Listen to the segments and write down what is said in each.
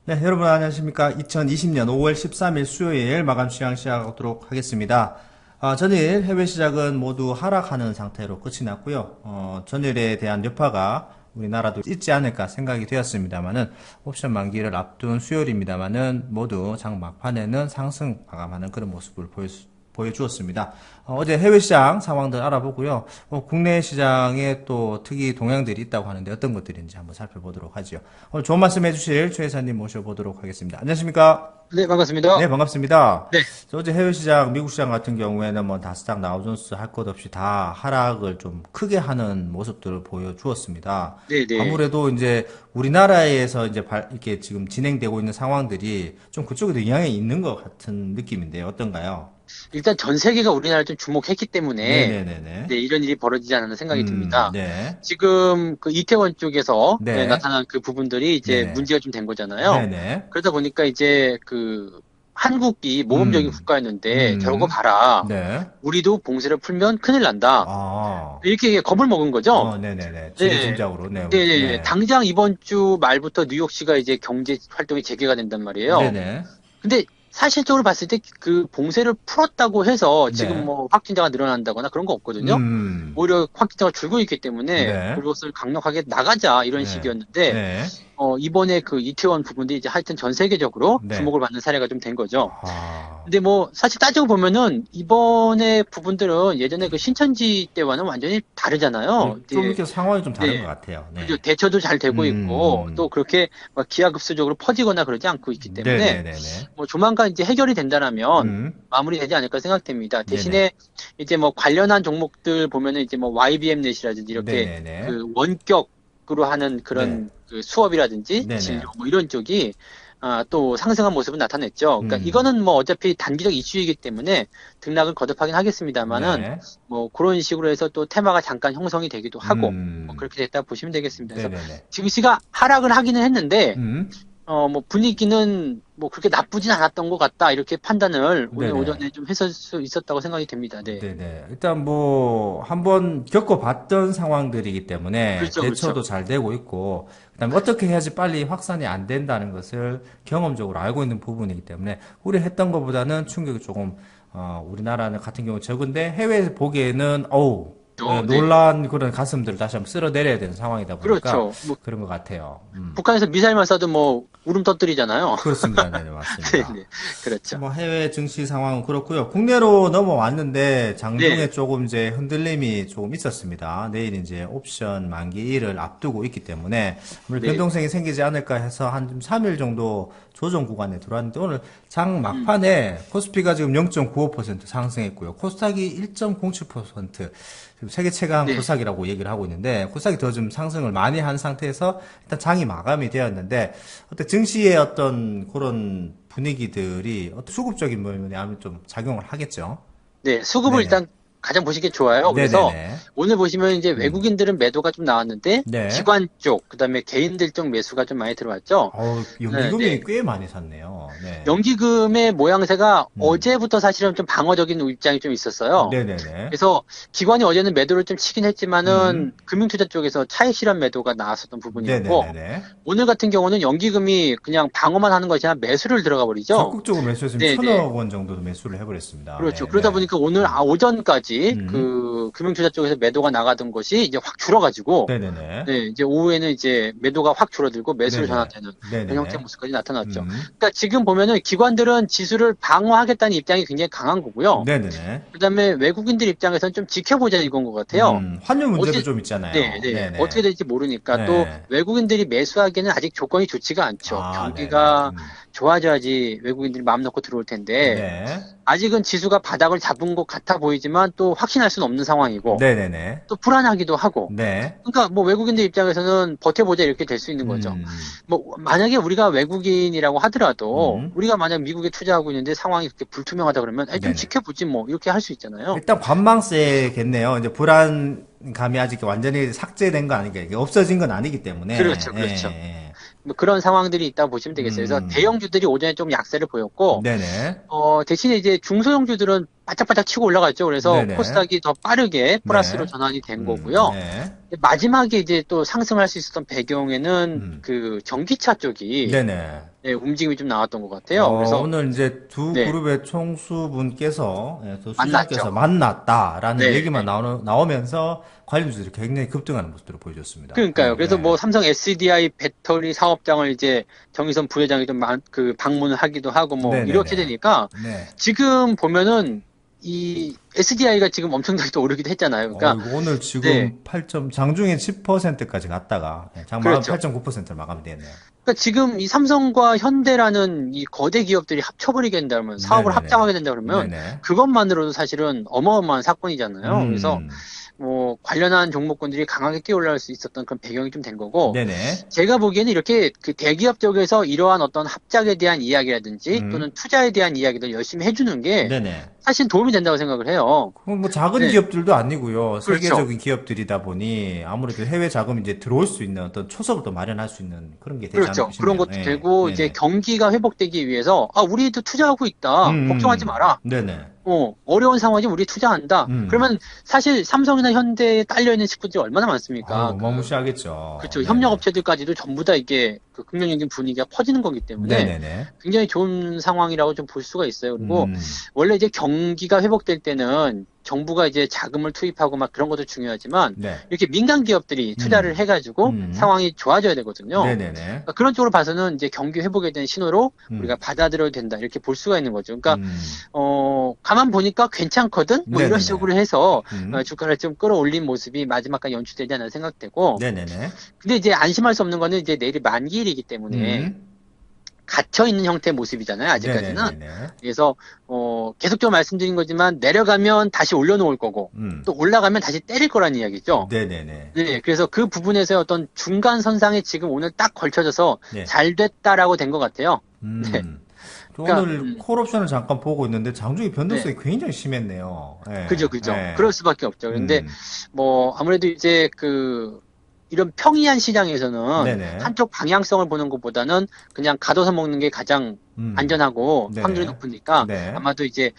네, 여러분 안녕하십니까. 2020년 5월 13일 수요일 마감 시장 시작하도록 하겠습니다. 전일 해외 시작은 모두 하락하는 상태로 끝이 났고요. 전일에 대한 여파가 우리나라도 있지 않을까 생각이 되었습니다만은 옵션 만기를 앞둔 수요일입니다만은 모두 장 막판에는 상승 마감하는 그런 모습을 보여주었습니다. 어제 해외 시장 상황들 알아보고요. 국내 시장에 또 특이 동향들이 있다고 하는데 어떤 것들인지 한번 살펴보도록 하죠. 오늘 좋은 말씀 해주실 최 회사님 모셔보도록 하겠습니다. 안녕하십니까? 네, 반갑습니다. 네, 반갑습니다. 네, 어제 해외 시장, 미국 시장 같은 경우에는 뭐 나스닥, 다우존스 할 것 없이 다 하락을 좀 크게 하는 모습들을 보여주었습니다. 네, 네. 아무래도 이제 우리나라에서 이제 이렇게 지금 진행되고 있는 상황들이 좀 그쪽에도 영향이 있는 것 같은 느낌인데 어떤가요? 일단 전 세계가 우리나라를 좀 주목했기 때문에 네네네네. 네, 이런 일이 벌어지지 않았나 생각이 듭니다. 네. 지금 그 이태원 쪽에서 네, 네. 나타난 그 부분들이 이제 네네. 문제가 좀 된 거잖아요. 네네. 그러다 보니까 이제 그 한국이 모범적인 음. 국가였는데 저러고 음. 봐라. 네. 우리도 봉쇄를 풀면 큰일 난다. 아. 이렇게 겁을 먹은 거죠. 네네네. 네. 지리짐작으로, 네. 네, 네, 네. 네. 당장 이번 주 말부터 뉴욕시가 이제 경제 활동이 재개가 된단 말이에요. 네네. 근데 사실적으로 봤을 때 그 봉쇄를 풀었다고 해서 지금 네. 뭐 확진자가 늘어난다거나 그런 거 없거든요. 음. 오히려 확진자가 줄고 있기 때문에 네. 그것을 강력하게 나가자 이런 네. 식이었는데 네. 이번에 그 이태원 부분들이 이제 하여튼 전 세계적으로 네. 주목을 받는 사례가 좀 된 거죠. 아. 근데 뭐 사실 따지고 보면은 이번에 부분들은 예전에 그 신천지 때와는 완전히 네, 다르잖아요. 좀 이제 이렇게 상황이 좀 다른 것 네. 같아요. 그죠. 네. 대처도 잘 되고 있고, 또 음. 그렇게 막 기하급수적으로 퍼지거나 그러지 않고 있기 때문에, 네네네네. 뭐 조만간 이제 해결이 된다라면 음. 마무리되지 않을까 생각됩니다. 네네. 대신에 이제 뭐 관련한 종목들 보면은 이제 뭐 YBM 넷이라든지 이렇게 네네네. 그 원격으로 하는 네. 그런 그 수업이라든지 진료 네네. 뭐 이런 쪽이 또 상승한 모습을 나타냈죠. 그러니까 음. 이거는 뭐 어차피 단기적 이슈이기 때문에 등락을 거듭하긴 하겠습니다만은 네. 뭐 그런 식으로 해서 또 테마가 잠깐 형성이 되기도 하고 뭐 음. 그렇게 됐다 보시면 되겠습니다. 그래서 네네네. 증시가 하락을 하기는 했는데 음. 뭐 분위기는 뭐 그렇게 나쁘진 않았던 것 같다 이렇게 판단을 오늘 네네. 오전에 좀 했을 수 있었다고 생각이 됩니다. 네, 네네. 일단 뭐, 한번 겪어봤던 상황들이기 때문에 그렇죠, 그렇죠. 대처도 잘 되고 있고, 그다음에 어떻게 해야지 빨리 확산이 안 된다는 것을 경험적으로 알고 있는 부분이기 때문에, 우리 했던 것보다는 충격이 조금, 우리나라는 같은 경우 적은데, 해외에서 보기에는, 어우, 네, 놀란 그런 가슴들을 다시 한번 쓸어내려야 되는 상황이다 보니까 그렇죠. 뭐 그런 것 같아요. 북한에서 미사일만 쏴도 뭐 울음 터뜨리잖아요. 그렇습니다. 네네, 네, 맞습니다. 네, 그렇죠. 뭐 해외 증시 상황은 그렇고요. 국내로 넘어왔는데 장중에 네, 조금 이제 흔들림이 조금 있었습니다. 내일 이제 옵션 만기일을 앞두고 있기 때문에 아무래도 네, 변동성이 생기지 않을까 해서 한 3일 정도 조정 구간에 들어왔는데 오늘 장 음, 막판에 코스피가 지금 0.95% 상승했고요. 코스닥이 1.07% 지금 세계 최강 네. 코스닥이라고 얘기를 하고 있는데 코스닥이 더 좀 상승을 많이 한 상태에서 일단 장이 마감이 되었는데 어떤 증시의 어떤 그런 분위기들이 어떤 수급적인 면에 아무래도 좀 작용을 하겠죠. 네, 수급을 네네. 일단 가장 보시기 좋아요. 그래서 네네네. 오늘 보시면 이제 음. 외국인들은 매도가 좀 나왔는데 네. 기관 쪽, 그다음에 개인들 쪽 매수가 좀 많이 들어왔죠. 네, 연기금이 네. 꽤 많이 샀네요. 네. 연기금의 모양새가 음. 어제부터 사실은 좀 방어적인 입장이 좀 있었어요. 네네네. 그래서 기관이 어제는 매도를 좀 치긴 음. 했지만은 금융투자 쪽에서 차익 실현 매도가 나왔었던 부분이었고 네네네네. 오늘 같은 경우는 연기금이 그냥 방어만 하는 것이 아니라 매수를 들어가 버리죠. 적극적으로 매수했으면 네네. 1,000억 원 정도도 매수를 해버렸습니다. 그렇죠. 그러다 네네. 보니까 오늘 음. 오전까지 음. 그 금융투자 쪽에서 매도가 나가던 것이 이제 확 줄어가지고 네네네. 네, 이제 오후에는 이제 매도가 확 줄어들고 매수로 네네. 전환되는 그런 형태의 네네네. 모습까지 나타났죠. 음. 그러니까 지금 보면은 기관들은 지수를 방어하겠다는 입장이 굉장히 강한 거고요. 네네네. 그다음에 외국인들 입장에서는 좀 지켜보자 이건 것 같아요. 환율 문제도 어떻게 좀 네, 있잖아요. 네. 어떻게 네네. 될지 모르니까 또 네. 외국인들이 매수하기에는 아직 조건이 좋지가 않죠. 아, 네네. 경기가 좋아져야지 외국인들이 마음 놓고 들어올 텐데 네. 아직은 지수가 바닥을 잡은 것 같아 보이지만 또 확신할 수는 없는 상황이고 네네네. 또 불안하기도 하고 네. 그러니까 뭐 외국인들 입장에서는 버텨보자 이렇게 될 수 있는 거죠. 음. 뭐 만약에 우리가 외국인이라고 하더라도 음. 우리가 만약 미국에 투자하고 있는데 상황이 그렇게 불투명하다 그러면 좀 네네. 지켜보지 뭐 이렇게 할 수 있잖아요. 일단 관망세겠네요. 이제 불안감이 아직 완전히 삭제된 거 아니니까 이게 없어진 건 아니기 때문에. 그렇죠, 예, 그렇죠. 예. 뭐 그런 상황들이 있다고 보시면 되겠어요. 그래서 음. 대형주들이 오전에 좀 약세를 보였고, 네네. 대신에 이제 중소형주들은 바짝바짝 치고 올라갔죠. 그래서 네네. 코스닥이 더 빠르게 플러스로 네. 전환이 된 거고요. 네. 마지막에 이제 또 상승할 수 있었던 배경에는 음. 그 전기차 쪽이 네네. 네, 움직임이 좀 나왔던 것 같아요. 그래서 오늘 이제 두 네, 그룹의 총수분께서, 두 수장께서 만났죠. 만났다라는 네, 얘기만 나오면서 관련주들이 굉장히 급등하는 모습들을 보여줬습니다. 그러니까요. 그래서 네. 뭐 삼성 SDI 배터리 사업장을 이제 정의선 부회장이 좀 방문을 하기도 하고 뭐 이렇게 네네네. 되니까 네. 지금 보면은 이 SDI가 지금 엄청나게 또 오르기도 했잖아요. 그러니까 이거 오늘 네, 지금 8점, 장중에 10%까지 갔다가, 장마감 그렇죠. 8.9%를 마감이 됐네요. 그러니까 지금 이 삼성과 현대라는 이 거대 기업들이 합쳐버리게 된다면 사업을 네네네. 합작하게 된다 그러면 네네. 그것만으로도 사실은 어마어마한 사건이잖아요. 그래서 음. 뭐 관련한 종목군들이 강하게 뛰어올라올 수 있었던 그런 배경이 좀 된 거고 네네. 제가 보기에는 이렇게 그 대기업 쪽에서 이러한 어떤 합작에 대한 이야기라든지 또는 투자에 대한 이야기를 열심히 해주는 게 네네. 사실 도움이 된다고 생각을 해요. 그건 뭐 작은 네, 기업들도 아니고요. 그렇죠. 세계적인 기업들이다 보니 아무래도 해외 자금이 이제 들어올 수 있는 어떤 초석을 마련할 수 있는 그런 게 되지 않을까 그렇죠. 그런 싶네요. 것도 예. 되고 이제 네네. 경기가 회복되기 위해서 우리도 투자하고 있다. 걱정하지 마라. 네네. 어려운 상황이 우리 투자한다. 음. 그러면 사실 삼성이나 현대에 딸려있는 식구들이 얼마나 많습니까? 어마무시하겠죠. 그렇죠. 네네. 협력업체들까지도 전부 다 이게 그 긍정적인 분위기가 퍼지는 거기 때문에 네네네. 굉장히 좋은 상황이라고 좀 볼 수가 있어요. 그리고 음. 원래 이제 경기가 회복될 때는 정부가 이제 자금을 투입하고 막 그런 것도 중요하지만 네. 이렇게 민간 기업들이 투자를 음. 해가지고 음. 상황이 좋아져야 되거든요. 네네네. 그러니까 그런 쪽으로 봐서는 이제 경기 회복에 대한 신호로 우리가 음. 받아들여야 된다. 이렇게 볼 수가 있는 거죠. 그러니까 음. 가만 보니까 괜찮거든? 뭐 이런 네네네. 식으로 해서 음. 주가를 좀 끌어올린 모습이 마지막까지 연출되지 않나 생각되고, 네네네. 근데 이제 안심할 수 없는 거는 이제 내일이 만기일이기 때문에 음. 갇혀있는 형태의 모습이잖아요, 아직까지는. 네네네네. 그래서, 계속적으로 말씀드린 거지만 내려가면 다시 올려놓을 거고, 음. 또 올라가면 다시 때릴 거라는 이야기죠. 네네네. 네, 그래서 그 부분에서의 어떤 중간 선상에 지금 오늘 딱 걸쳐져서 네. 잘 됐다라고 된 것 같아요. 네. 저 그러니까, 오늘 콜옵션을 잠깐 보고 있는데 장중에 네. 변동성이 굉장히 심했네요. 그죠, 예, 그죠. 예. 그럴 수밖에 없죠. 그런데 음. 뭐 아무래도 이제 이런 평이한 시장에서는 네네. 한쪽 방향성을 보는 것보다는 그냥 가둬서 먹는 게 가장 음. 안전하고 확률이 네네. 높으니까 네. 아마도 이제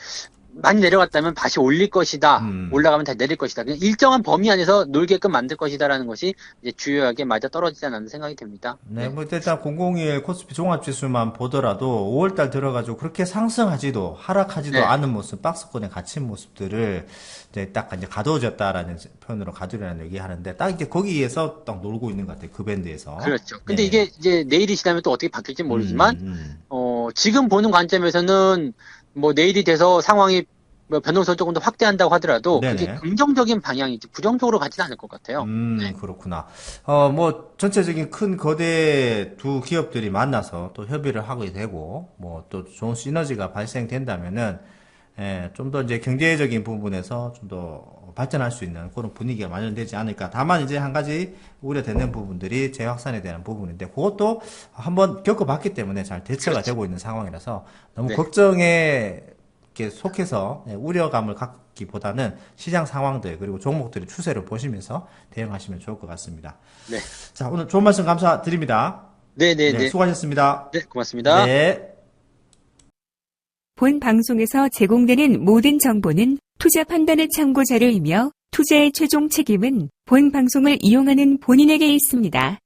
많이 내려갔다면 다시 올릴 것이다. 음. 올라가면 다시 내릴 것이다. 그냥 일정한 범위 안에서 놀게끔 만들 것이다라는 것이 이제 주요하게 맞아 떨어지지 않는 생각이 듭니다. 네, 네. 뭐 일단 001 코스피 종합지수만 보더라도 5월달 들어가지고 그렇게 상승하지도 하락하지도 네. 않은 모습, 박스권에 갇힌 모습들을 이제 딱 이제 가둬졌다라는 표현으로 가두려는 얘기하는데 딱 이제 거기에서 딱 놀고 있는 것 같아요. 그 밴드에서. 그렇죠. 근데 네. 이게 이제 내일이 지나면 또 어떻게 바뀔지 모르지만 음. 지금 보는 관점에서는 뭐 내일이 돼서 상황이 뭐 변동성을 조금 더 확대한다고 하더라도 그게 네네. 긍정적인 방향이지 부정적으로 가지는 않을 것 같아요. 네. 그렇구나. 뭐, 전체적인 큰 거대 두 기업들이 만나서 또 협의를 하게 되고, 뭐, 또 좋은 시너지가 발생된다면은, 좀 더 이제 경제적인 부분에서 좀 더 발전할 수 있는 그런 분위기가 마련되지 않을까. 다만 이제 한 가지 우려되는 부분들이 재확산에 대한 부분인데, 그것도 한번 겪어봤기 때문에 잘 대처가 그렇죠. 되고 있는 상황이라서 너무 네. 걱정에 이렇게 속해서 우려감을 갖기보다는 시장 상황들 그리고 종목들의 추세를 보시면서 대응하시면 좋을 것 같습니다. 네. 자, 오늘 좋은 말씀 감사드립니다. 네, 네, 네, 네. 수고하셨습니다. 네, 고맙습니다. 네. 본 방송에서 제공되는 모든 정보는 투자 판단의 참고 자료이며 투자의 최종 책임은 본 방송을 이용하는 본인에게 있습니다.